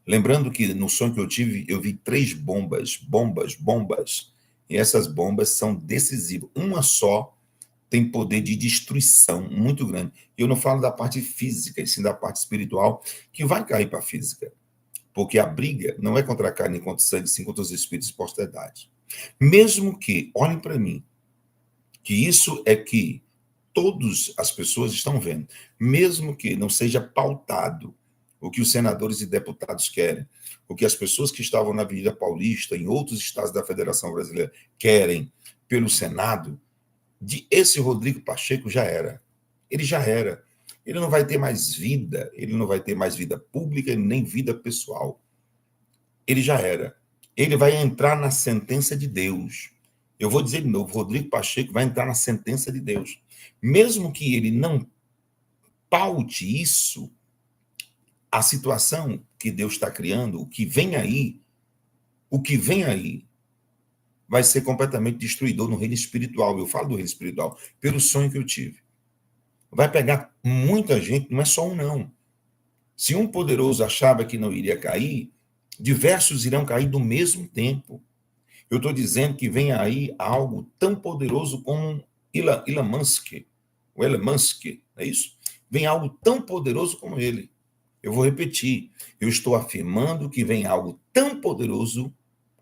Lembrando que no sonho que eu tive, eu vi 3 bombas, e essas bombas são decisivas. Uma só tem poder de destruição muito grande. Eu não falo da parte física, e sim da parte espiritual, que vai cair para a física. Porque a briga não é contra a carne e contra o sangue, sim contra os espíritos de potestade. Mesmo que, olhem para mim, que isso é que todas as pessoas estão vendo, mesmo que não seja pautado o que os senadores e deputados querem, o que as pessoas que estavam na Avenida Paulista, em outros estados da Federação Brasileira, querem pelo Senado, de esse Rodrigo Pacheco já era. Ele já era. Ele não vai ter mais vida, ele não vai ter mais vida pública, nem vida pessoal. Ele já era. Ele vai entrar na sentença de Deus. Eu vou dizer de novo, Rodrigo Pacheco vai entrar na sentença de Deus. Mesmo que ele não paute isso, a situação que Deus está criando, o que vem aí, vai ser completamente destruidor no reino espiritual. Eu falo do reino espiritual pelo sonho que eu tive. Vai pegar muita gente, não é só um, não. Se um poderoso achava que não iria cair, diversos irão cair do mesmo tempo. Eu estou dizendo que vem aí algo tão poderoso como Elon Musk, o Elon Musk, é isso? Vem algo tão poderoso como ele. Eu vou repetir, eu estou afirmando que vem algo tão poderoso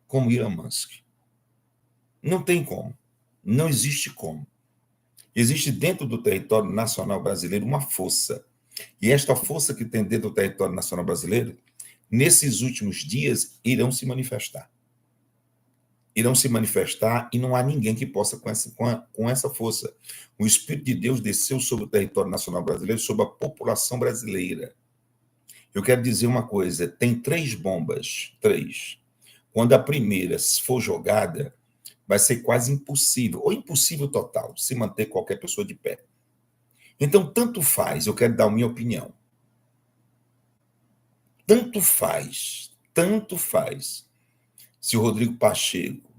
como Elon Musk. Não tem como, não existe como. Existe dentro do território nacional brasileiro uma força. E esta força que tem dentro do território nacional brasileiro, nesses últimos dias, irão se manifestar. Irão se manifestar e não há ninguém que possa com essa força. O Espírito de Deus desceu sobre o território nacional brasileiro, sobre a população brasileira. Eu quero dizer uma coisa, tem 3 bombas, 3. Quando a primeira for jogada, vai ser quase impossível, ou impossível total, se manter qualquer pessoa de pé. Então, tanto faz, eu quero dar a minha opinião. Tanto faz, se o Rodrigo Pacheco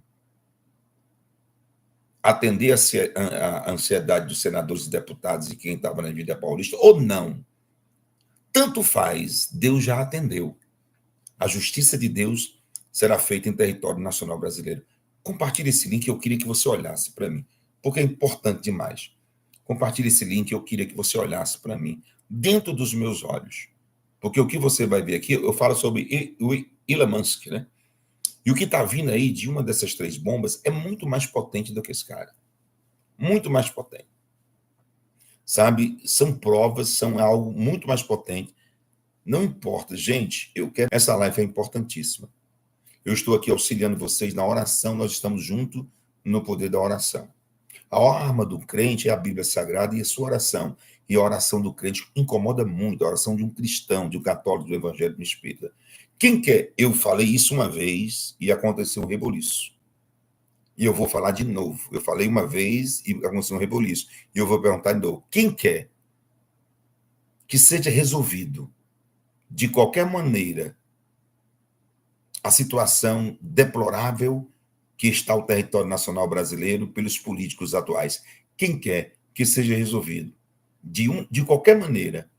atender a ansiedade dos senadores e deputados e quem estava na Avenida Paulista, ou não. Tanto faz, Deus já atendeu. A justiça de Deus será feita em território nacional brasileiro. Compartilhe esse link, eu queria que você olhasse para mim, porque é importante demais. Compartilhe esse link, eu queria que você olhasse para mim, dentro dos meus olhos. Porque o que você vai ver aqui, eu falo sobre o Elon Musk, né? E o que está vindo aí de uma dessas 3 bombas é muito mais potente do que esse cara. Muito mais potente. Sabe? São provas, são algo muito mais potente. Não importa, gente, eu quero. Essa live é importantíssima. Eu estou aqui auxiliando vocês na oração, nós estamos juntos no poder da oração. A arma do crente é a Bíblia Sagrada e a sua oração. E a oração do crente incomoda muito, a oração de um cristão, de um católico, do evangelho do Espírito. Quem quer? Eu falei isso uma vez e aconteceu um reboliço. E eu vou falar de novo. Eu falei uma vez e aconteceu um reboliço. E eu vou perguntar de novo. Quem quer que seja resolvido, de qualquer maneira, a situação deplorável que está o território nacional brasileiro pelos políticos atuais? Quem quer que seja resolvido, de qualquer maneira,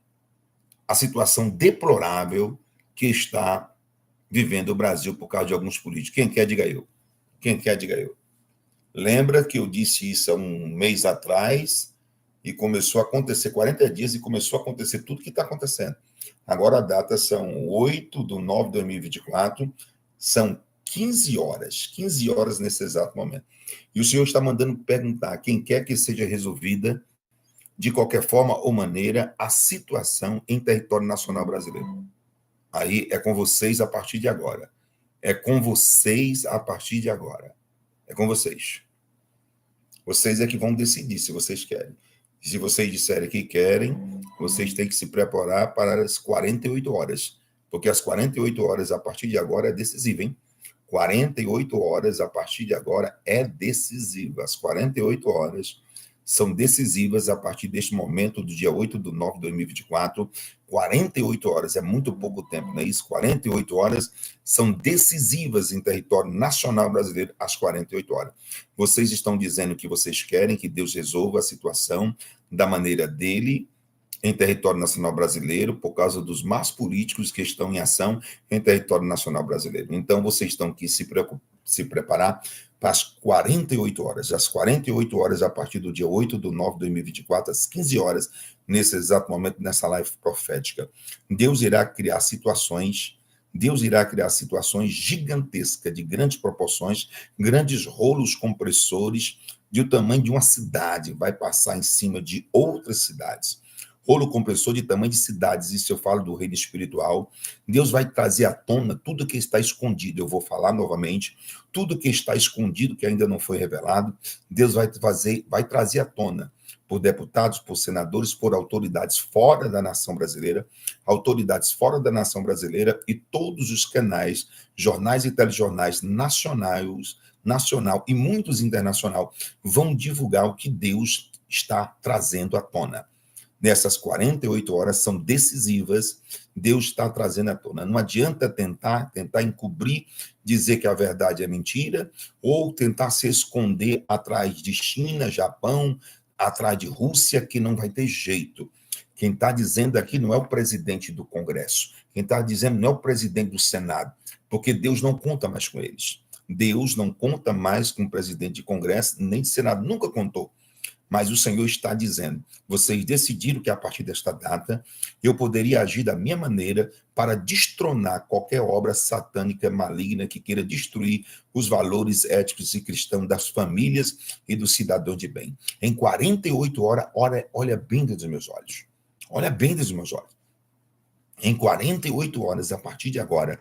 a situação deplorável que está vivendo o Brasil por causa de alguns políticos? Quem quer, diga eu. Quem quer, diga eu. Lembra que eu disse isso há um mês atrás e começou a acontecer 40 dias e começou a acontecer tudo que está acontecendo. Agora a data são 8/9/2024, são 15 horas nesse exato momento. E o senhor está mandando perguntar quem quer que seja resolvida, de qualquer forma ou maneira, a situação em território nacional brasileiro. Aí é com vocês a partir de agora. É com vocês a partir de agora. É com vocês. Vocês é que vão decidir se vocês querem. Se vocês disserem que querem, vocês têm que se preparar para as 48 horas. Porque as 48 horas a partir de agora é decisiva, hein? 48 horas a partir de agora é decisiva. As 48 horas são decisivas a partir deste momento, do dia 8/9/2024. 48 horas é muito pouco tempo, não é isso? 48 horas são decisivas em território nacional brasileiro, às 48 horas. Vocês estão dizendo que vocês querem que Deus resolva a situação da maneira dele, em território nacional brasileiro por causa dos más políticos que estão em ação em território nacional brasileiro. Então, vocês estão que se preparar para as 48 horas. As 48 horas a partir do dia 8/9/2024, às 15 horas, nesse exato momento, nessa live profética. Deus irá criar situações gigantescas, de grandes proporções, grandes rolos compressores, do tamanho de uma cidade, vai passar em cima de outras cidades. Rolo compressor de tamanho de cidades, isso eu falo do reino espiritual. Deus vai trazer à tona tudo que está escondido, eu vou falar novamente, tudo que está escondido, que ainda não foi revelado, Deus vai trazer à tona, por deputados, por senadores, por autoridades fora da nação brasileira, e todos os canais, jornais e telejornais nacional e muitos internacional, vão divulgar o que Deus está trazendo à tona. Nessas 48 horas são decisivas, Deus está trazendo à tona. Não adianta tentar encobrir, dizer que a verdade é mentira, ou tentar se esconder atrás de China, Japão, atrás de Rússia, que não vai ter jeito. Quem está dizendo aqui não é o presidente do Congresso, quem está dizendo não é o presidente do Senado, porque Deus não conta mais com eles. Deus não conta mais com o presidente de Congresso, nem de Senado, nunca contou. Mas o Senhor está dizendo, vocês decidiram que a partir desta data eu poderia agir da minha maneira para destronar qualquer obra satânica maligna que queira destruir os valores éticos e cristãos das famílias e do cidadão de bem. Em 48 horas, olha bem dos meus olhos. Olha bem dos meus olhos. Em 48 horas, a partir de agora,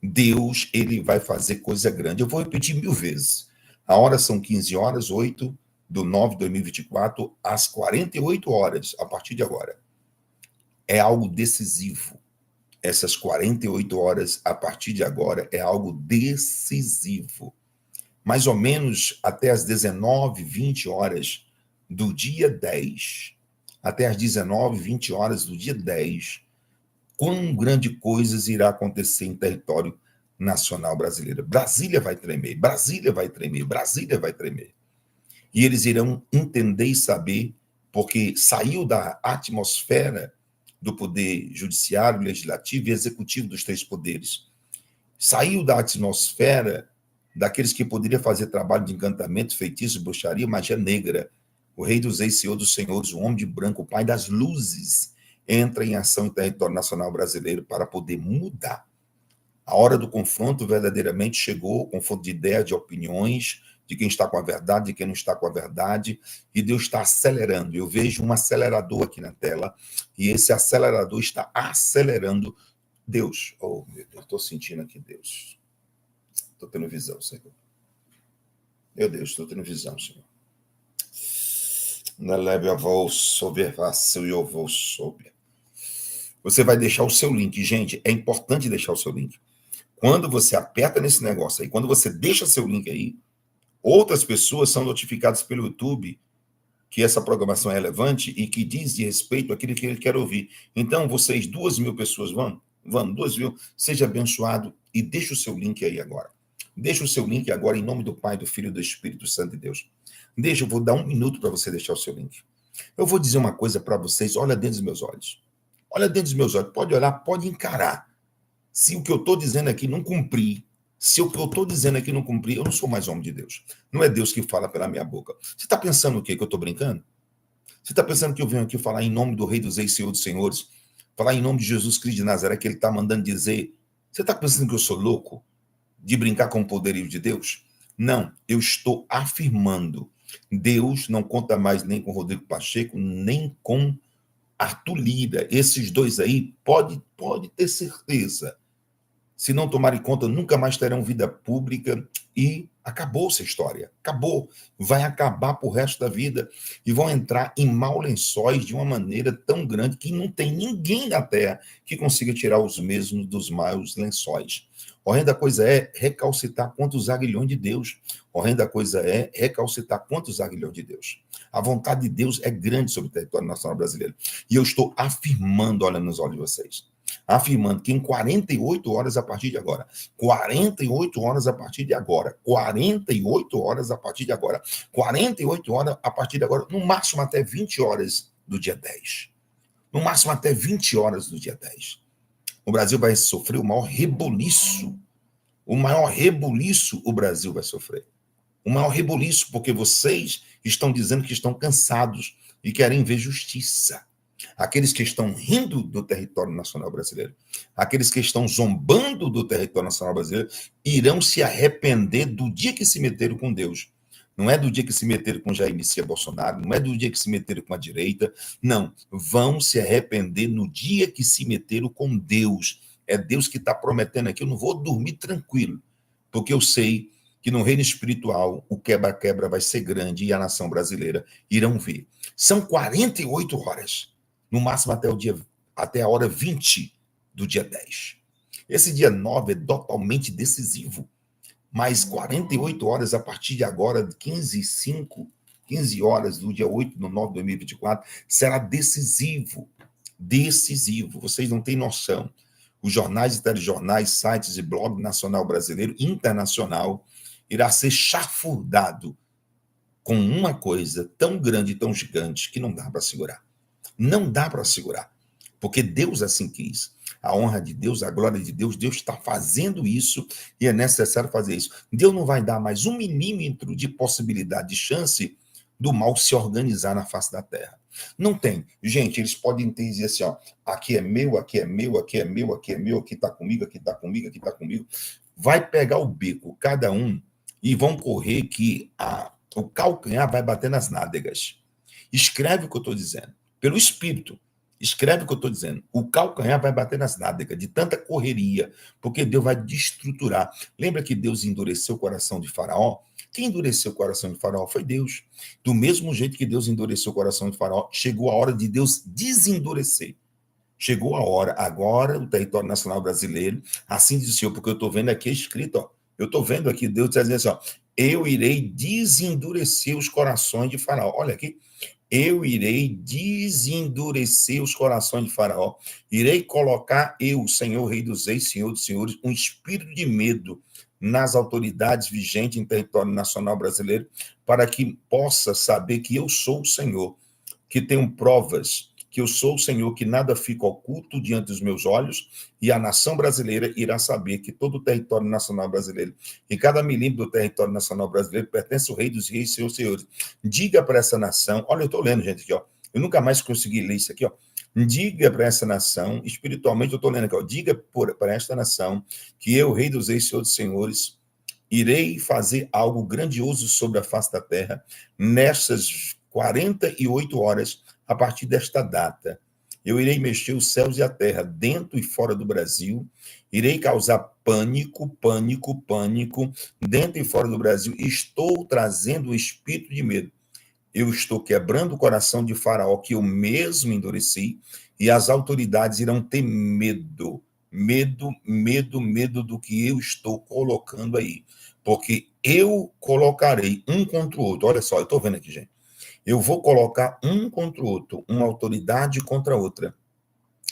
Deus, ele vai fazer coisa grande. Eu vou repetir 1000 vezes. A hora são 15 horas, 8/9/2024, às 48 horas, a partir de agora. É algo decisivo. Essas 48 horas, a partir de agora, é algo decisivo. Mais ou menos até as 19/20 horas do dia 10, até as 19/20 horas do dia 10, quão grande coisas irá acontecer em território nacional brasileiro. Brasília vai tremer, Brasília vai tremer, Brasília vai tremer. E eles irão entender e saber, porque saiu da atmosfera do poder judiciário, legislativo e executivo dos 3 poderes. Saiu da atmosfera daqueles que poderiam fazer trabalho de encantamento, feitiço, bruxaria, magia negra. O Rei dos Reis, Senhor dos Senhores, o Homem de Branco, o Pai das Luzes, entra em ação em território nacional brasileiro para poder mudar. A hora do confronto verdadeiramente chegou, confronto de ideias, de opiniões, de quem está com a verdade, de quem não está com a verdade, e Deus está acelerando. Eu vejo um acelerador aqui na tela, e esse acelerador está acelerando Deus. Oh, meu Deus, estou sentindo aqui Deus. Estou tendo visão, Senhor. Meu Deus, estou tendo visão, Senhor. Na leve a voz sobre eu vou sobre. Você vai deixar o seu link. Gente, é importante deixar o seu link. Quando você aperta nesse negócio aí, quando você deixa seu link aí, outras pessoas são notificadas pelo YouTube que essa programação é relevante e que diz de respeito àquilo que ele quer ouvir. Então, vocês, 2.000 pessoas vão, 2.000, seja abençoado e deixa o seu link aí agora. Deixa o seu link agora em nome do Pai, do Filho e do Espírito Santo de Deus. Deixa, eu vou dar 1 minuto para você deixar o seu link. Eu vou dizer uma coisa para vocês, olha dentro dos meus olhos. Olha dentro dos meus olhos, pode olhar, pode encarar. Se o que eu estou dizendo aqui não cumprir, eu não sou mais homem de Deus. Não é Deus que fala pela minha boca. Você está pensando o quê? Que eu estou brincando? Você está pensando que eu venho aqui falar em nome do Rei dos Reis, Senhor dos Senhores? Falar em nome de Jesus Cristo de Nazaré, que ele está mandando dizer? Você está pensando que eu sou louco de brincar com o poderio de Deus? Não, eu estou afirmando. Deus não conta mais nem com Rodrigo Pacheco, nem com Arthur Lira. Esses dois aí, pode ter certeza. Se não tomarem conta, nunca mais terão vida pública e acabou essa história. Acabou. Vai acabar pro resto da vida. E vão entrar em maus lençóis de uma maneira tão grande que não tem ninguém na Terra que consiga tirar os mesmos dos maus lençóis. Horrenda coisa é recalcitar contra os aguilhões de Deus. Horrenda coisa é recalcitar contra os aguilhões de Deus. A vontade de Deus é grande sobre o território nacional brasileiro. E eu estou afirmando, olha nos olhos de vocês, afirmando que em 48 horas a partir de agora, 48 horas a partir de agora, 48 horas a partir de agora, 48 horas a partir de agora, no máximo até 20 horas do dia 10. no máximo até 20 horas do dia 10. O Brasil vai sofrer o maior rebuliço. O maior rebuliço o Brasil vai sofrer. O maior rebuliço, porque vocês estão dizendo que estão cansados e querem ver justiça. Aqueles que estão rindo do território nacional brasileiro, aqueles que estão zombando do território nacional brasileiro, irão se arrepender do dia que se meteram com Deus. Não é do dia que se meteram com Jair Messias Bolsonaro, não é do dia que se meteram com a direita, não. Vão se arrepender no dia que se meteram com Deus. É Deus que está prometendo aqui, eu não vou dormir tranquilo, porque eu sei que no reino espiritual o quebra-quebra vai ser grande e a nação brasileira irão ver. São 48 horas, no máximo até a hora 20 do dia 10. Esse dia 9 é totalmente decisivo, mas 48 horas a partir de agora, 15 horas do dia 8 de 9 de 2024, será decisivo. Decisivo, vocês não têm noção. Os jornais e telejornais, sites e blog nacional brasileiro, internacional, irá ser chafurdado com uma coisa tão grande e tão gigante que não dá para segurar. Não dá para segurar, porque Deus assim quis. A honra de Deus, a glória de Deus, Deus está fazendo isso e é necessário fazer isso. Deus não vai dar mais 1 milímetro de possibilidade, de chance do mal se organizar na face da terra. Não tem. Gente, eles podem dizer assim, ó, aqui é meu, aqui é meu, aqui é meu, aqui é meu, aqui está comigo, aqui está comigo, aqui está comigo. Vai pegar o beco, cada um, e vão correr que o calcanhar vai bater nas nádegas. Escreve o que eu estou dizendo. Pelo Espírito, escreve o que eu estou dizendo. O calcanhar vai bater nas nádegas, de tanta correria, porque Deus vai destruturar. Lembra que Deus endureceu o coração de Faraó? Quem endureceu o coração de Faraó foi Deus. Do mesmo jeito que Deus endureceu o coração de Faraó, chegou a hora de Deus desendurecer. Chegou a hora, agora, o território nacional brasileiro, assim diz o Senhor, porque eu estou vendo aqui escrito, ó, eu estou vendo aqui Deus dizendo assim, ó, eu irei desendurecer os corações de Faraó. Olha aqui, eu irei desendurecer os corações de Faraó, irei colocar eu, Senhor, Rei dos Reis, Senhor dos Senhores, um espírito de medo nas autoridades vigentes em território nacional brasileiro, para que possa saber que eu sou o Senhor, que tenho provas, que eu sou o Senhor, que nada fica oculto diante dos meus olhos, e a nação brasileira irá saber que todo o território nacional brasileiro, e cada milímetro do território nacional brasileiro pertence ao Rei dos Reis, Senhor, senhores. Diga para essa nação, olha, eu estou lendo, gente, aqui, ó, eu nunca mais consegui ler isso aqui, ó. Diga para essa nação, espiritualmente eu estou lendo aqui, ó, diga para esta nação que eu, Rei dos Reis, Senhor dos Senhores, irei fazer algo grandioso sobre a face da terra nessas 48 horas a partir desta data. Eu irei mexer os céus e a terra dentro e fora do Brasil, irei causar pânico, pânico, pânico dentro e fora do Brasil. Estou trazendo um espírito de medo. Eu estou quebrando o coração de Faraó, que eu mesmo endureci, e as autoridades irão ter medo, medo, medo, medo do que eu estou colocando aí. Porque eu colocarei um contra o outro. Olha só, eu estou vendo aqui, gente. Eu vou colocar um contra o outro, uma autoridade contra a outra.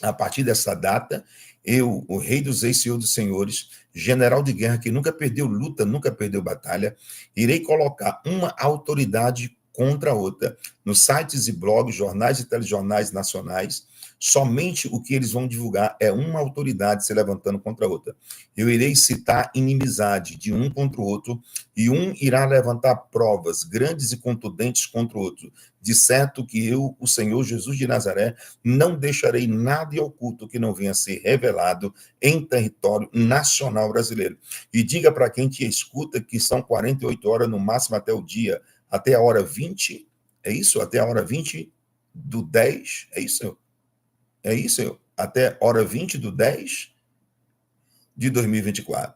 A partir dessa data, eu, o Rei dos Reis, Senhor dos Senhores, general de guerra que nunca perdeu luta, nunca perdeu batalha, irei colocar uma autoridade contra a outra. Nos sites e blogs, jornais e telejornais nacionais, somente o que eles vão divulgar é uma autoridade se levantando contra a outra. Eu irei citar inimizade de um contra o outro, e um irá levantar provas grandes e contundentes contra o outro. De certo que eu, o Senhor Jesus de Nazaré, não deixarei nada oculto que não venha a ser revelado em território nacional brasileiro. E diga para quem te escuta que são 48 horas, no máximo até o dia, até a hora 20, é isso? Até a hora 20 do 10, é isso? É isso? Até a hora 20 do 10 de 2024.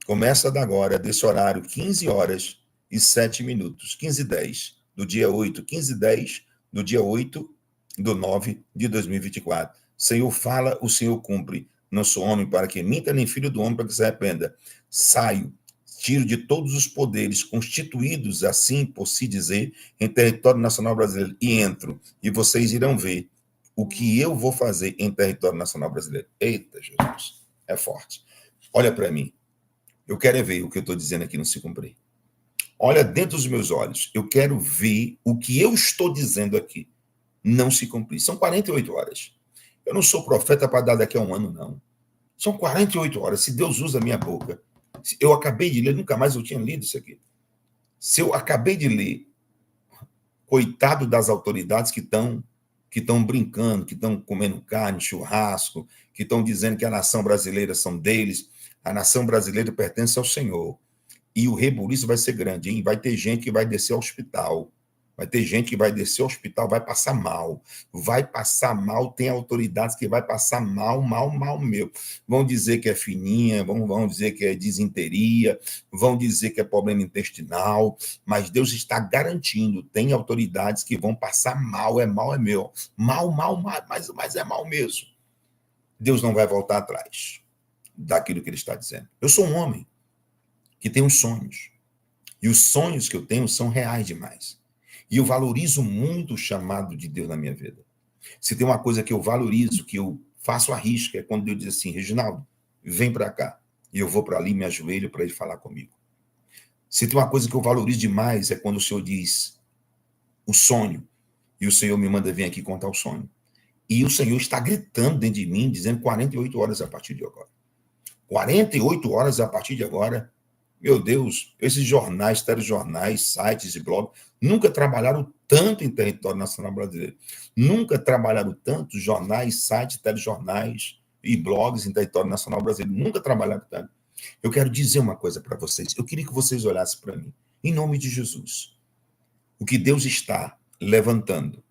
Começa da agora, desse horário, 15 horas e 7 minutos, 15h10 do dia 8, 15h10 do dia 8 do 9 de 2024. Senhor fala, o Senhor cumpre. Não sou homem para que minta, nem filho do homem para que se arrependa. Saio, tiro de todos os poderes constituídos, assim por se dizer, em território nacional brasileiro, e entro, e vocês irão ver o que eu vou fazer em território nacional brasileiro. Eita, Jesus, é forte. Olha para mim. Eu quero ver o que eu estou dizendo aqui não se cumprir. Olha dentro dos meus olhos. Eu quero ver o que eu estou dizendo aqui não se cumprir. São 48 horas. Eu não sou profeta para dar daqui a um ano, não. São 48 horas. Se Deus usa a minha boca. Eu acabei de ler, nunca mais eu tinha lido isso aqui. Se eu acabei de ler, coitado das autoridades que estão brincando, que estão comendo carne, churrasco, que estão dizendo que a nação brasileira são deles. A nação brasileira pertence ao Senhor. E o rebuliço vai ser grande, hein? Vai ter gente que vai descer ao hospital. Vai ter gente que vai descer ao hospital, vai passar mal. Vai passar mal, tem autoridades que vai passar mal, mal mesmo. Vão dizer que é fininha, vão dizer que é disenteria, vão dizer que é problema intestinal, mas Deus está garantindo, tem autoridades que vão passar mal, é meu. Mal, mas é mal mesmo. Deus não vai voltar atrás daquilo que ele está dizendo. Eu sou um homem que tem uns sonhos. E os sonhos que eu tenho são reais demais. E eu valorizo muito o chamado de Deus na minha vida. Se tem uma coisa que eu valorizo, que eu faço a risca, é quando Deus diz assim, Reginaldo, vem para cá. E eu vou para ali, me ajoelho para ele falar comigo. Se tem uma coisa que eu valorizo demais, é quando o Senhor diz o sonho. E o Senhor me manda vir aqui contar o sonho. E o Senhor está gritando dentro de mim, dizendo 48 horas a partir de agora. 48 horas a partir de agora. Meu Deus, esses jornais, telejornais, sites e blogs nunca trabalharam tanto em território nacional brasileiro. Nunca trabalharam tanto jornais, sites, telejornais e blogs em território nacional brasileiro. Nunca trabalharam tanto. Eu quero dizer uma coisa para vocês. Eu queria que vocês olhassem para mim. Em nome de Jesus. O que Deus está levantando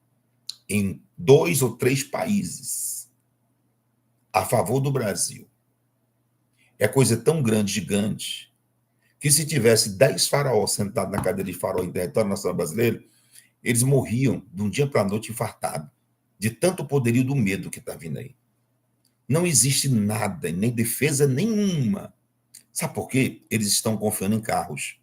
em 2 ou 3 países a favor do Brasil é coisa tão grande, gigante, que se tivesse 10 faraós sentados na cadeira de faraó em território nacional brasileiro, eles morriam de um dia para a noite infartados, de tanto poderio do medo que está vindo aí. Não existe nada, nem defesa nenhuma. Sabe por quê? Eles estão confiando em carros,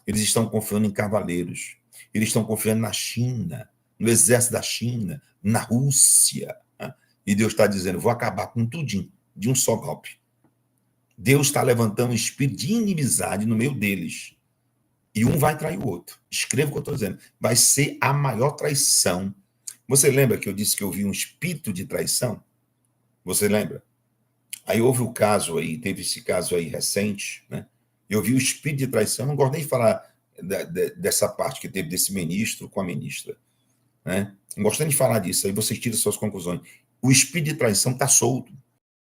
eles estão confiando em cavaleiros, eles estão confiando na China, no exército da China, na Rússia. Né? E Deus está dizendo, vou acabar com tudinho, de um só golpe. Deus está levantando um espírito de inimizade no meio deles. E um vai trair o outro. Escreva o que eu estou dizendo. Vai ser a maior traição. Você lembra que eu disse que eu vi um espírito de traição? Você lembra? Aí houve o caso aí, teve esse caso aí recente, né? Eu vi o espírito de traição, não gosto nem de falar dessa parte que teve desse ministro com a ministra, né? Não gosto nem de falar disso, aí vocês tiram suas conclusões. O espírito de traição está solto.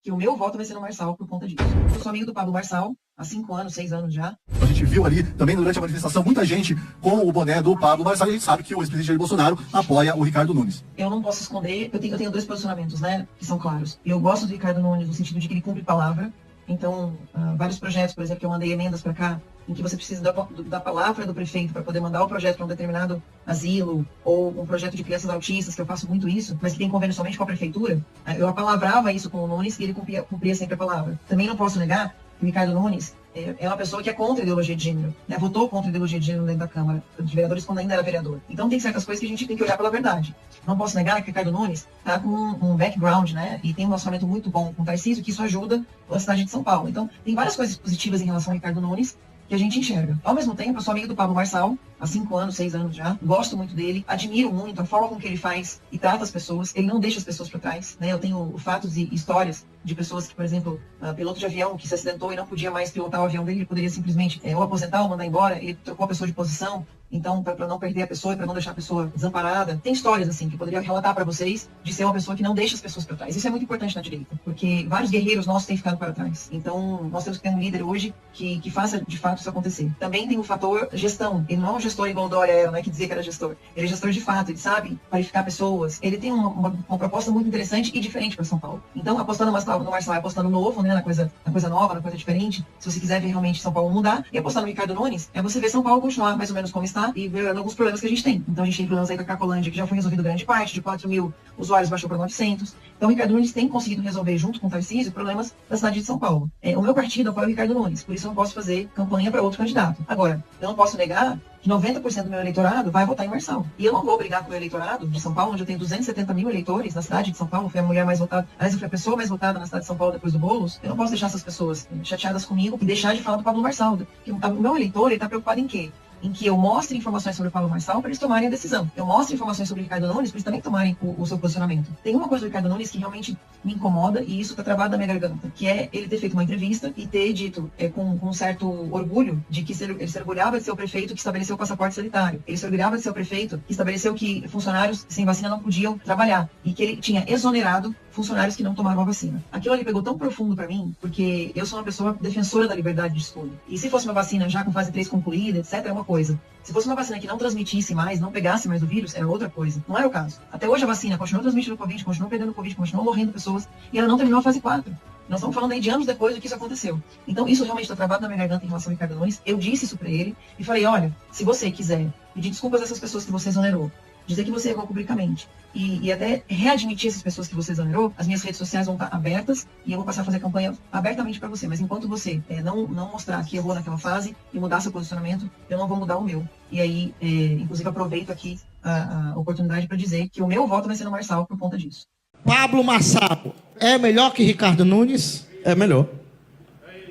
Que o meu voto vai ser no Marçal por conta disso. Eu sou amigo do Pablo Marçal há 5 anos, 6 anos já. A gente viu ali, também durante a manifestação, muita gente com o boné do Pablo Marçal, e a gente sabe que o ex-presidente Jair Bolsonaro apoia o Ricardo Nunes. Eu não posso esconder, eu tenho 2 posicionamentos, né, que são claros. Eu gosto do Ricardo Nunes no sentido de que ele cumpre palavra. Então, vários projetos, por exemplo, que eu mandei emendas para cá, em que você precisa da palavra do prefeito para poder mandar o projeto para um determinado asilo, ou um projeto de crianças autistas, que eu faço muito isso, mas que tem convênio somente com a prefeitura, eu apalavrava isso com o Nunes e ele cumpria sempre a palavra. Também não posso negar que o Ricardo Nunes é uma pessoa que é contra a ideologia de gênero, né? Votou contra a ideologia de gênero dentro da Câmara de Vereadores quando ainda era vereador. Então tem certas coisas que a gente tem que olhar pela verdade. Não posso negar que o Ricardo Nunes está com um background, né? E tem um relacionamento muito bom com o Tarcísio, que isso ajuda a cidade de São Paulo. Então tem várias coisas positivas em relação ao Ricardo Nunes que a gente enxerga. Ao mesmo tempo, eu sou amigo do Pablo Marçal, há 5 anos, 6 anos já. Gosto muito dele, admiro muito a forma com que ele faz e trata as pessoas. Ele não deixa as pessoas para trás, né? Eu tenho fatos e histórias de pessoas que, por exemplo, piloto de avião que se acidentou e não podia mais pilotar o avião dele, ele poderia simplesmente ou aposentar ou mandar embora. Ele trocou a pessoa de posição, então, para não perder a pessoa e para não deixar a pessoa desamparada. Tem histórias, assim, que eu poderia relatar para vocês de ser uma pessoa que não deixa as pessoas para trás. Isso é muito importante na direita, porque vários guerreiros nossos têm ficado para trás. Então, nós temos que ter um líder hoje que faça, de fato, isso acontecer. Também tem o fator gestão. Ele não é um gestor igual o Dória era, né, que dizia que era gestor. Ele é gestor de fato, ele sabe qualificar pessoas. Ele tem uma proposta muito interessante e diferente para São Paulo. Então, apostando no Marçal, apostando no novo, né, na coisa nova, na coisa diferente. Se você quiser ver realmente São Paulo mudar, e apostar no Ricardo Nunes, é você ver São Paulo continuar mais ou menos como está e ver alguns problemas que a gente tem. Então, a gente tem problemas aí com a Cracolândia, que já foi resolvido grande parte, de 4 mil usuários baixou para 900. Então, o Ricardo Nunes tem conseguido resolver, junto com o Tarcísio, problemas da cidade de São Paulo. O meu partido apoia o Ricardo Nunes, por isso eu não posso fazer campanha para outro candidato. Agora, eu não posso negar que 90% do meu eleitorado vai votar em Marçal. E eu não vou brigar com o meu eleitorado de São Paulo, onde eu tenho 270 mil eleitores na cidade de São Paulo. Fui a mulher mais votada, aliás, eu fui a pessoa mais votada na cidade de São Paulo depois do Boulos. Eu não posso deixar essas pessoas chateadas comigo e deixar de falar do Pablo Marçal. Porque o meu eleitor, ele está preocupado em quê? em que eu mostre informações sobre o Pablo Marçal para eles tomarem a decisão. Eu mostre informações sobre o Ricardo Nunes para eles também tomarem o seu posicionamento. Tem uma coisa do Ricardo Nunes que realmente me incomoda, e isso está travado na minha garganta, que é ele ter feito uma entrevista e ter dito com um certo orgulho de que ele se orgulhava de ser o prefeito que estabeleceu o passaporte sanitário. Ele se orgulhava de ser o prefeito que estabeleceu que funcionários sem vacina não podiam trabalhar e que ele tinha exonerado funcionários que não tomaram a vacina. Aquilo ali pegou tão profundo para mim, porque eu sou uma pessoa defensora da liberdade de escolha. E se fosse uma vacina já com fase 3 concluída, etc., é uma coisa. Se fosse uma vacina que não transmitisse mais, não pegasse mais o vírus, era outra coisa. Não era o caso. Até hoje a vacina continuou transmitindo o Covid, continuou pegando o Covid, continuou morrendo pessoas, e ela não terminou a fase 4. Nós estamos falando aí de anos depois do que isso aconteceu. Então, isso realmente está travado na minha garganta em relação ao Ricardo Nunes. Eu disse isso para ele e falei, olha, se você quiser pedir desculpas a essas pessoas que você exonerou, dizer que você errou publicamente e até readmitir essas pessoas que você exonerou, as minhas redes sociais vão estar abertas e eu vou passar a fazer campanha abertamente para você. Mas enquanto você não mostrar que errou naquela fase e mudar seu posicionamento, eu não vou mudar o meu. E aí, inclusive, aproveito aqui a oportunidade para dizer que o meu voto vai ser no Marçal por conta disso. Pablo Marçal é melhor que Ricardo Nunes? É melhor.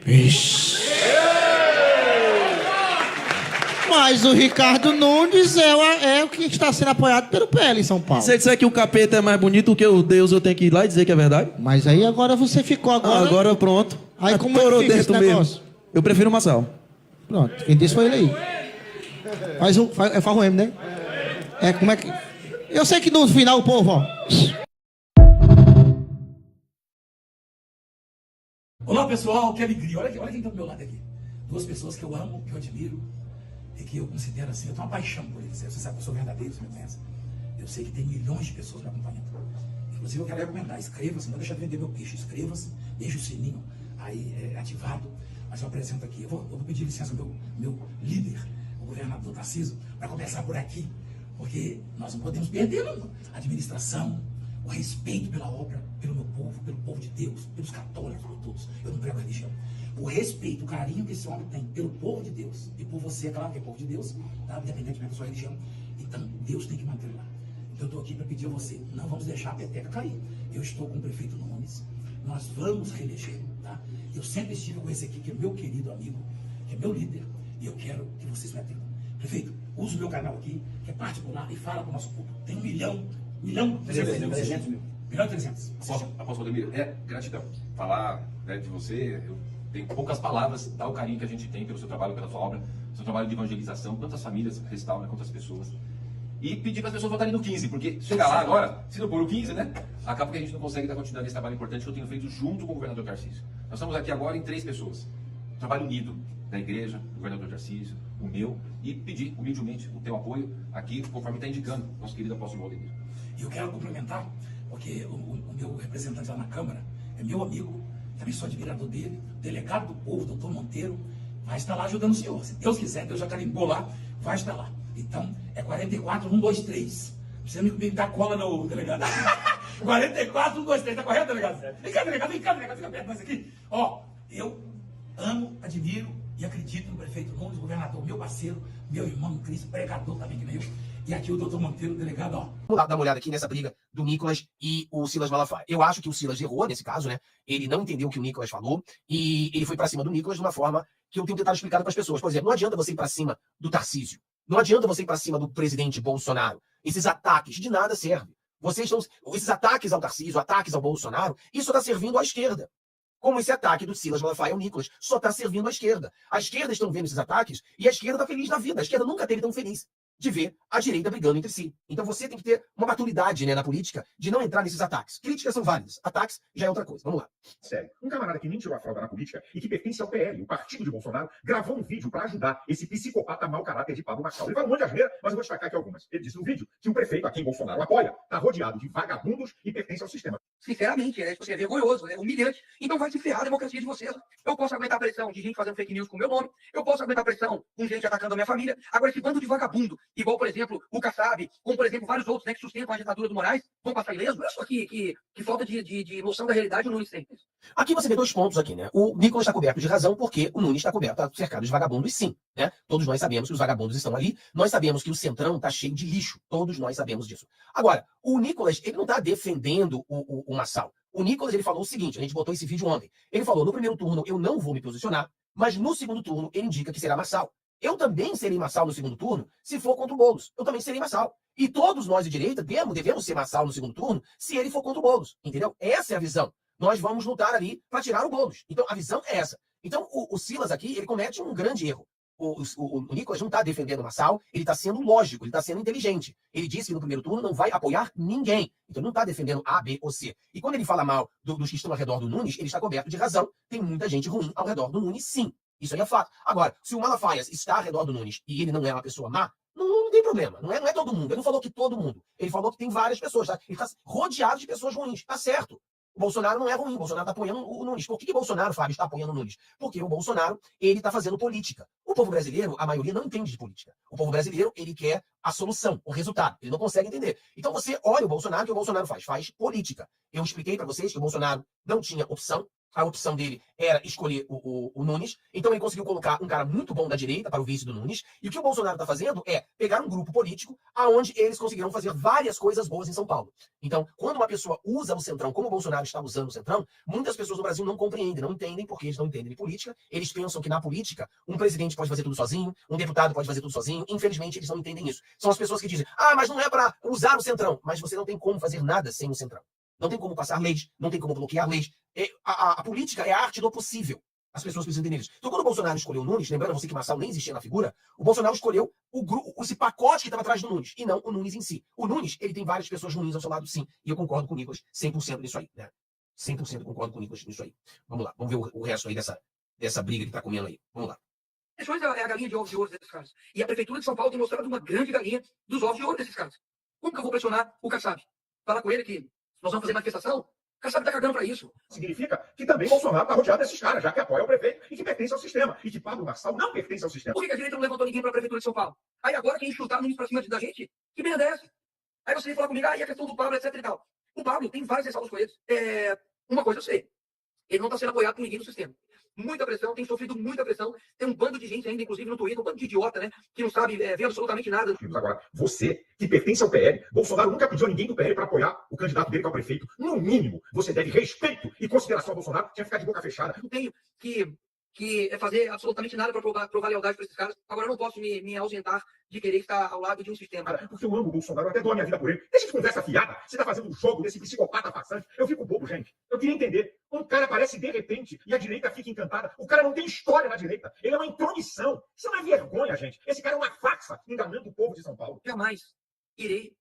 Ixi. Mas o Ricardo Nunes é o que está sendo apoiado pelo PL em São Paulo. Se você disser que o capeta é mais bonito que o Deus, eu tenho que ir lá e dizer que é verdade? Mas aí agora você ficou agora... Agora pronto. Aí como é que fica esse negócio? Eu prefiro o Marçal. Pronto, quem disse foi ele aí. Faz o M, né? Como é que... Eu sei que no final o povo, ó... Olá pessoal, que alegria. Olha quem está do meu lado aqui. Duas pessoas que eu amo, que eu admiro e que eu considero assim, eu tenho uma paixão por eles. Você sabe que eu sou verdadeiro, você me conhece. Eu sei que tem milhões de pessoas me acompanhando. Inclusive eu quero recomendar, inscreva-se, não deixa de vender meu peixe, inscreva-se, deixa o sininho aí ativado. Mas eu apresento aqui, eu vou pedir licença ao meu líder, o governador Tarcísio, para começar por aqui, porque nós não podemos perder a administração, o respeito pela obra, pelo meu povo, pelo povo de Deus, pelos católicos, por todos. Eu não prego a religião. O respeito, o carinho que esse homem tem pelo povo de Deus e por você, é claro que é povo de Deus, tá? Independentemente da sua religião. Então, Deus tem que manter lá. Então, eu estou aqui para pedir a você, não vamos deixar a peteca cair. Eu estou com o prefeito Nunes, nós vamos reeleger, tá? Eu sempre estive com esse aqui, que é meu querido amigo, que é meu líder, e eu quero que vocês me atendam. Prefeito, use o meu canal aqui, que é particular, e fala para o nosso público. Tem 1 milhão, 300 mil. 1.300.000. Apóstolo Ademir, gratidão. Falar de você, eu tenho poucas palavras, dar o carinho que a gente tem pelo seu trabalho, pela sua obra, seu trabalho de evangelização, quantas famílias restaura, quantas pessoas. E pedir para as pessoas votarem no 15, porque chegar lá agora, se não for o 15, né? Acaba que a gente não consegue dar continuidade nesse trabalho importante que eu tenho feito junto com o governador Tarcísio. Nós estamos aqui agora em 3 pessoas. Um trabalho unido da igreja, do governador Tarcísio, o meu, e pedir humildemente o teu apoio aqui, conforme está indicando nosso querido apóstolo Valdemir. E eu quero complementar, porque o meu representante lá na Câmara é meu amigo, também sou admirador dele, delegado do povo, doutor Monteiro, vai estar lá ajudando o senhor. Se Deus quiser, Deus já carimbou lá, vai estar lá. Então, é 44123. Não precisa me dar cola no delegado. 44123, tá correto, delegado? Vem cá, delegado, fica perto de nós aqui. Ó, eu amo, admiro e acredito no prefeito Nunes, governador, meu parceiro, meu irmão em Cristo, pregador também que nem eu. E aqui o doutor Monteiro, delegado, ó. Vamos dar uma olhada aqui nessa briga do Nicolas e o Silas Malafaia. Eu acho que o Silas errou nesse caso, né? Ele não entendeu o que o Nicolas falou e ele foi pra cima do Nicolas de uma forma que eu tenho tentado explicar para as pessoas. Por exemplo, não adianta você ir pra cima do Tarcísio. Não adianta você ir pra cima do presidente Bolsonaro. Esses ataques de nada servem. Esses ataques ao Tarcísio, ataques ao Bolsonaro, isso está servindo à esquerda. Como esse ataque do Silas Malafaia ao Nicolas só está servindo à esquerda. A esquerda estão vendo esses ataques e a esquerda está feliz da vida. A esquerda nunca esteve tão feliz de ver a direita brigando entre si. Então você tem que ter uma maturidade, né, na política de não entrar nesses ataques. Críticas são válidas, ataques já é outra coisa. Vamos lá. Sério, um camarada que nem tirou a fralda na política e que pertence ao PL, o partido de Bolsonaro, gravou um vídeo para ajudar esse psicopata mau caráter de Pablo Marçal. Ele fala um monte de asneira, mas eu vou destacar aqui algumas. Ele disse no vídeo que o prefeito a quem Bolsonaro apoia está rodeado de vagabundos e pertence ao sistema. Sinceramente, é vergonhoso, é humilhante. Então vai se ferrar a democracia de vocês. Eu posso aguentar a pressão de gente fazendo fake news com o meu nome, eu posso aguentar a pressão com gente atacando a minha família. Agora, esse bando de vagabundo, igual, por exemplo, o Kassab, como, por exemplo, vários outros, né, que sustentam a ditadura do Moraes, vão passar ileso. Olha só que falta de noção da realidade o Nunes tem. Aqui você vê 2 pontos aqui, né? O Nicolas está coberto de razão porque o Nunes está coberto, tá cercado de vagabundos, sim, né? Todos nós sabemos que os vagabundos estão ali, nós sabemos que o Centrão está cheio de lixo, todos nós sabemos disso. Agora, o Nicolas, ele não está defendendo o Marçal. O Nicolas, ele falou o seguinte, a gente botou esse vídeo ontem, ele falou, no primeiro turno eu não vou me posicionar, mas no segundo turno ele indica que será Marçal. Eu também serei maçal no segundo turno se for contra o Boulos. Eu também serei maçal. E todos nós de direita devemos ser maçal no segundo turno se ele for contra o Boulos. Entendeu? Essa é a visão. Nós vamos lutar ali para tirar o Boulos. Então, a visão é essa. Então, o Silas aqui, ele comete um grande erro. O Nicolas não está defendendo o Massal, ele está sendo lógico, ele está sendo inteligente. Ele disse que no primeiro turno não vai apoiar ninguém. Então não está defendendo A, B ou C. E quando ele fala mal dos que estão ao redor do Nunes, ele está coberto de razão. Tem muita gente ruim ao redor do Nunes, sim. Isso aí é fato. Agora, se o Malafaia está ao redor do Nunes e ele não é uma pessoa má, não tem problema. Não é todo mundo. Ele não falou que todo mundo. Ele falou que tem várias pessoas. Tá? Ele está rodeado de pessoas ruins. Tá certo. O Bolsonaro não é ruim, o Bolsonaro está apoiando o Nunes. Por que o Bolsonaro, Fábio, está apoiando o Nunes? Porque o Bolsonaro, ele está fazendo política. O povo brasileiro, a maioria não entende de política. O povo brasileiro, ele quer a solução, o resultado. Ele não consegue entender. Então você olha o Bolsonaro, o que o Bolsonaro faz? Faz política. Eu expliquei para vocês que o Bolsonaro não tinha opção. A opção dele era escolher o Nunes. Então ele conseguiu colocar um cara muito bom da direita para o vice do Nunes. E o que o Bolsonaro está fazendo é pegar um grupo político aonde eles conseguiram fazer várias coisas boas em São Paulo. Então, quando uma pessoa usa o Centrão, como o Bolsonaro está usando o Centrão, muitas pessoas no Brasil não compreendem, não entendem, porque eles não entendem de política. Eles pensam que na política, um presidente pode fazer tudo sozinho, um deputado pode fazer tudo sozinho. Infelizmente, eles não entendem isso. São as pessoas que dizem, mas não é para usar o Centrão. Mas você não tem como fazer nada sem o Centrão. Não tem como passar leis, não tem como bloquear leis. A política é a arte do possível. As pessoas precisam entender isso. Então, quando o Bolsonaro escolheu o Nunes, lembrando você que Marçal nem existia na figura, o Bolsonaro escolheu esse pacote que estava atrás do Nunes, e não o Nunes em si. O Nunes, ele tem várias pessoas ruins ao seu lado, sim. E eu concordo com o Nicolas 100% nisso aí. Né? 100% concordo com o Nicolas nisso aí. Vamos lá, vamos ver o resto aí dessa briga que está comendo aí. Vamos lá. Eleições é a galinha de ovos de ouro desses caras. E a Prefeitura de São Paulo tem mostrado uma grande galinha dos ovos de ouro desses caras. Como que eu vou pressionar o Kassab? Falar com ele que nós vamos fazer manifestação? O Kassab tá cagando para isso. Significa que também Bolsonaro está rodeado desses caras, já que apoia o prefeito e que pertence ao sistema. E que Pablo Marçal não pertence ao sistema. Por que a direita não levantou ninguém para a Prefeitura de São Paulo? Aí agora quem chutar Nunes para cima da gente? Que merda é essa? Aí você vem falar comigo, e a questão do Pablo, etc e tal. O Pablo tem várias ressalvas com eles. Uma coisa eu sei. Ele não está sendo apoiado por ninguém no sistema. Muita pressão, tem sofrido muita pressão. Tem um bando de gente ainda, inclusive no Twitter, um bando de idiota, né? Que não sabe ver absolutamente nada. Agora, você, que pertence ao PL, Bolsonaro nunca pediu a ninguém do PL para apoiar o candidato dele que é o prefeito. No mínimo, você deve respeito e consideração ao Bolsonaro, tinha que ficar de boca fechada. Não tenho que fazer absolutamente nada para provar lealdade para esses caras. Agora eu não posso me ausentar de querer estar ao lado de um sistema. Cara, porque eu amo o Bolsonaro, eu até dou a minha vida por ele. Deixa de conversa fiada. Você tá fazendo um jogo desse psicopata farsante. Eu fico bobo, gente. Eu queria entender. Um cara aparece de repente e a direita fica encantada. O cara não tem história na direita. Ele é uma intromissão. Isso é uma vergonha, gente. Esse cara é uma farsa enganando o povo de São Paulo. Jamais irei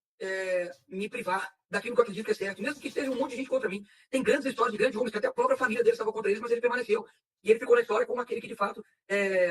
me privar daquilo que eu acredito que é certo. Mesmo que esteja um monte de gente contra mim. Tem grandes histórias de grandes homens que até a própria família dele estava contra eles, mas ele permaneceu. E ele ficou na história como aquele que, de fato,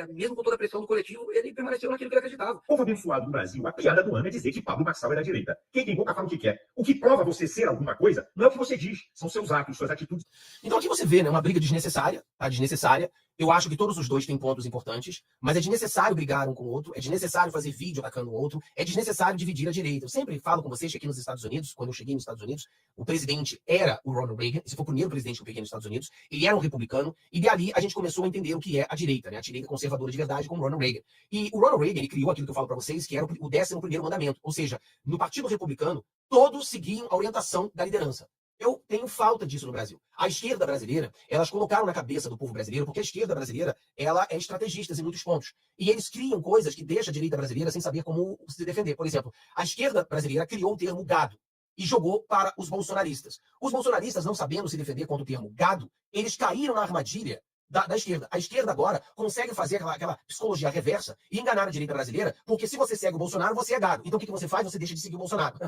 mesmo com toda a pressão do coletivo, ele permaneceu naquilo que ele acreditava. O povo abençoado do Brasil, a piada do ano é dizer que Pablo Marçal é da direita. Quem tem boca fala o que quer. O que prova você ser alguma coisa não é o que você diz, são seus atos, suas atitudes. Então aqui você vê, né, uma briga desnecessária, tá? Desnecessária. Eu acho que todos os dois têm pontos importantes, mas é desnecessário brigar um com o outro, é desnecessário fazer vídeo atacando o outro, é desnecessário dividir a direita. Eu sempre falo com vocês que aqui nos Estados Unidos, quando eu cheguei nos Estados Unidos, o presidente era o Ronald Reagan, esse foi o primeiro presidente que eu peguei nos Estados Unidos, ele era um republicano, e dali a gente começou a entender o que é a direita, né? A direita conservadora de verdade com o Ronald Reagan. E o Ronald Reagan, ele criou aquilo que eu falo para vocês, que era o 11º mandamento, ou seja, no Partido Republicano, todos seguiam a orientação da liderança. Eu tenho falta disso no Brasil. A esquerda brasileira, elas colocaram na cabeça do povo brasileiro, porque a esquerda brasileira, ela é estrategista em muitos pontos. E eles criam coisas que deixam a direita brasileira sem saber como se defender. Por exemplo, a esquerda brasileira criou o termo gado e jogou para os bolsonaristas. Os bolsonaristas, não sabendo se defender contra o termo gado, eles caíram na armadilha da esquerda. A esquerda agora consegue fazer aquela psicologia reversa e enganar a direita brasileira, porque se você segue o Bolsonaro, você é gado. Então o que você faz? Você deixa de seguir o Bolsonaro.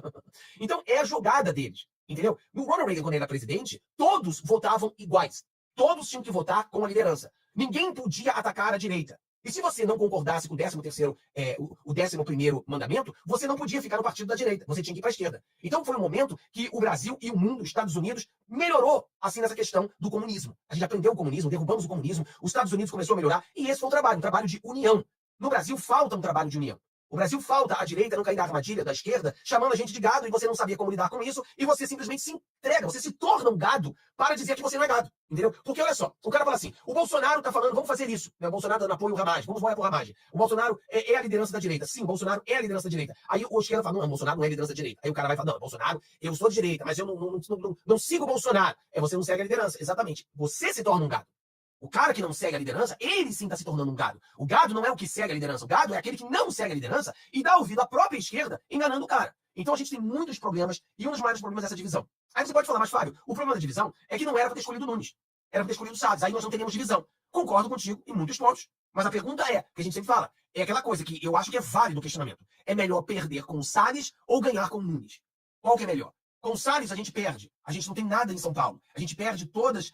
Então é a jogada deles, entendeu? No Ronald Reagan, quando ele era presidente, todos votavam iguais. Todos tinham que votar com a liderança. Ninguém podia atacar a direita. E se você não concordasse com o 11º mandamento, você não podia ficar no partido da direita. Você tinha que ir para a esquerda. Então foi um momento que o Brasil e o mundo, os Estados Unidos, melhorou assim nessa questão do comunismo. A gente aprendeu o comunismo, derrubamos o comunismo, os Estados Unidos começou a melhorar, e esse foi um trabalho de união. No Brasil falta um trabalho de união. O Brasil falta a direita não cair na armadilha da esquerda, chamando a gente de gado, e você não sabia como lidar com isso, e você simplesmente se entrega, você se torna um gado para dizer que você não é gado, entendeu? Porque olha só, o cara fala assim, o Bolsonaro tá falando, vamos fazer isso, né? O Bolsonaro dando apoio ao Ramagem, vamos votar pro Ramagem. O Bolsonaro é a liderança da direita. Sim, o Bolsonaro é a liderança da direita. Aí o esquerda fala, não, o Bolsonaro não é a liderança da direita. Aí o cara vai falar, não, Bolsonaro, eu sou de direita, mas eu não sigo o Bolsonaro. Você não segue a liderança. Exatamente. Você se torna um gado. O cara que não segue a liderança, ele sim está se tornando um gado. O gado não é o que segue a liderança. O gado é aquele que não segue a liderança e dá ouvido à própria esquerda, enganando o cara. Então a gente tem muitos problemas e um dos maiores problemas é essa divisão. Aí você pode falar, mas Fábio, o problema da divisão é que não era para ter escolhido o Nunes. Era para ter escolhido o Salles. Aí nós não teríamos divisão. Concordo contigo em muitos pontos. Mas a pergunta é, que a gente sempre fala, é aquela coisa que eu acho que é válido o questionamento. É melhor perder com o Salles ou ganhar com o Nunes? Qual que é melhor? Com o Salles, a gente perde. A gente não tem nada em São Paulo. A gente perde todos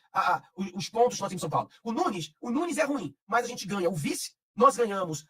os pontos que nós temos em São Paulo. O Nunes é ruim, mas a gente ganha o vice. Nós ganhamos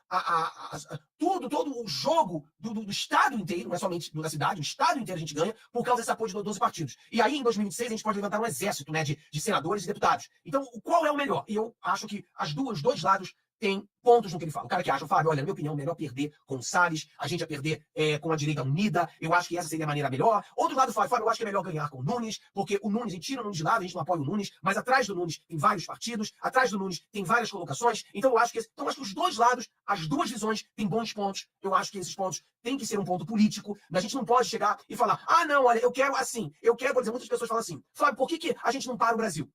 todo o jogo do estado inteiro, não é somente da cidade, o estado inteiro a gente ganha por causa desse apoio de 12 partidos. E aí, em 2026, a gente pode levantar um exército, né, de senadores e deputados. Então, qual é o melhor? E eu acho que os dois lados têm pontos no que ele fala. O cara que acha, Fábio, olha, na minha opinião, melhor perder com o Salles, a gente ia perder com a direita unida, eu acho que essa seria a maneira melhor. Outro lado fala, Fábio, eu acho que é melhor ganhar com o Nunes, porque o Nunes, a gente tira o Nunes de lado, a gente não apoia o Nunes, mas atrás do Nunes tem vários partidos, atrás do Nunes tem várias colocações, então eu acho que os dois lados, as duas visões, têm bons pontos. Eu acho que esses pontos têm que ser um ponto político, a gente não pode chegar e falar, não, olha, eu quero assim, por exemplo, muitas pessoas falam assim, Fábio, por que a gente não para o Brasil?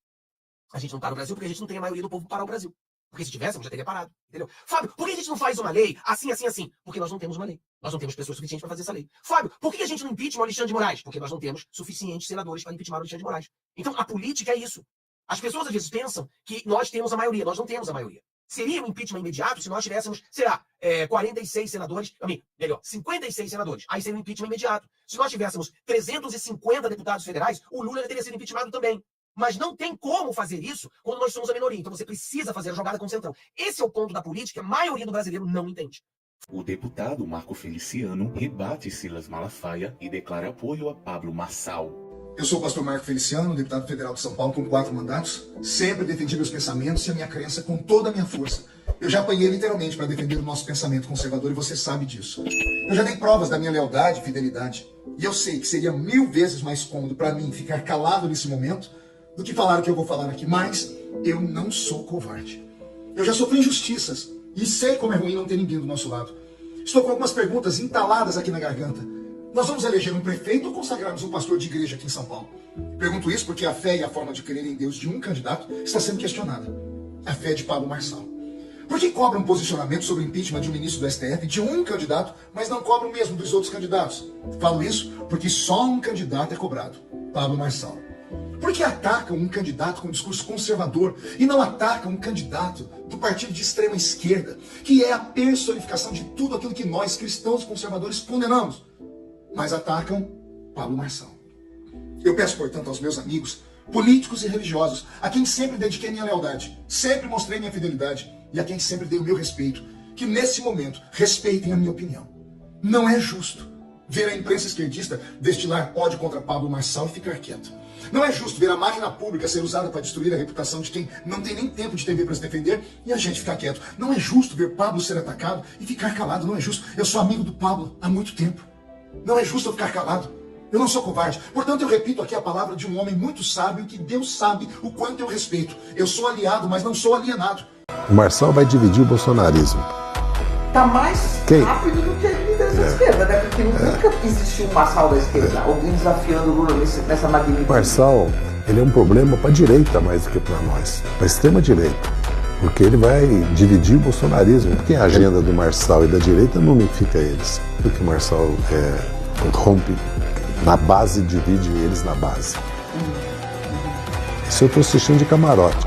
A gente não para o Brasil porque a gente não tem a maioria do povo para o Brasil. Porque se tivéssemos, já teria parado. Entendeu? Fábio, por que a gente não faz uma lei assim, assim, assim? Porque nós não temos uma lei. Nós não temos pessoas suficientes para fazer essa lei. Fábio, por que a gente não impeachment o Alexandre de Moraes? Porque nós não temos suficientes senadores para impeachment o Alexandre de Moraes. Então, a política é isso. As pessoas às vezes pensam que nós temos a maioria. Nós não temos a maioria. Seria um impeachment imediato se nós tivéssemos, 46 senadores, 56 senadores. Aí seria um impeachment imediato. Se nós tivéssemos 350 deputados federais, o Lula teria sido impeachmentado também. Mas não tem como fazer isso quando nós somos a minoria. Então você precisa fazer a jogada com o centrão. Esse é o ponto da política que a maioria do brasileiro não entende. O deputado Marco Feliciano rebate Silas Malafaia e declara apoio a Pablo Marçal. Eu sou o pastor Marco Feliciano, deputado federal de São Paulo com 4 mandatos. Sempre defendi meus pensamentos e a minha crença com toda a minha força. Eu já apanhei literalmente para defender o nosso pensamento conservador e você sabe disso. Eu já dei provas da minha lealdade e fidelidade. E eu sei que seria 1000 vezes mais cômodo para mim ficar calado nesse momento do que falar o que eu vou falar aqui, mas eu não sou covarde. Eu já sofri injustiças e sei como é ruim não ter ninguém do nosso lado. Estou com algumas perguntas entaladas aqui na garganta. Nós vamos eleger um prefeito ou consagrarmos um pastor de igreja aqui em São Paulo? Pergunto isso porque a fé e a forma de crer em Deus de um candidato está sendo questionada. A fé de Pablo Marçal. Por que cobra um posicionamento sobre o impeachment de um ministro do STF de um candidato, mas não cobra o mesmo dos outros candidatos? Falo isso porque só um candidato é cobrado. Pablo Marçal. Por que atacam um candidato com discurso conservador e não atacam um candidato do partido de extrema esquerda, que é a personificação de tudo aquilo que nós, cristãos conservadores, condenamos? Mas atacam Pablo Marçal. Eu peço, portanto, aos meus amigos, políticos e religiosos, a quem sempre dediquei minha lealdade, sempre mostrei minha fidelidade e a quem sempre dei o meu respeito, que nesse momento respeitem a minha opinião. Não é justo ver a imprensa esquerdista destilar ódio contra Pablo Marçal e ficar quieto. Não é justo ver a máquina pública ser usada para destruir a reputação de quem não tem nem tempo de TV para se defender e a gente ficar quieto. Não é justo ver Pablo ser atacado e ficar calado. Não é justo. Eu sou amigo do Pablo há muito tempo. Não é justo eu ficar calado. Eu não sou covarde. Portanto, eu repito aqui a palavra de um homem muito sábio que Deus sabe o quanto eu respeito. Eu sou aliado, mas não sou alienado. O Marçal vai dividir o bolsonarismo. Tá mais rápido do que a líder da esquerda, né? Porque nunca existiu um Marçal da esquerda. Alguém desafiando o Lula nessa magnitude. O Marçal, ele é um problema para a direita mais do que para nós. Para a extrema direita. Porque ele vai dividir o bolsonarismo. Porque a agenda do Marçal e da direita não unifica eles. Porque o Marçal rompe na base, divide eles na base. Isso eu estou assistindo de camarote.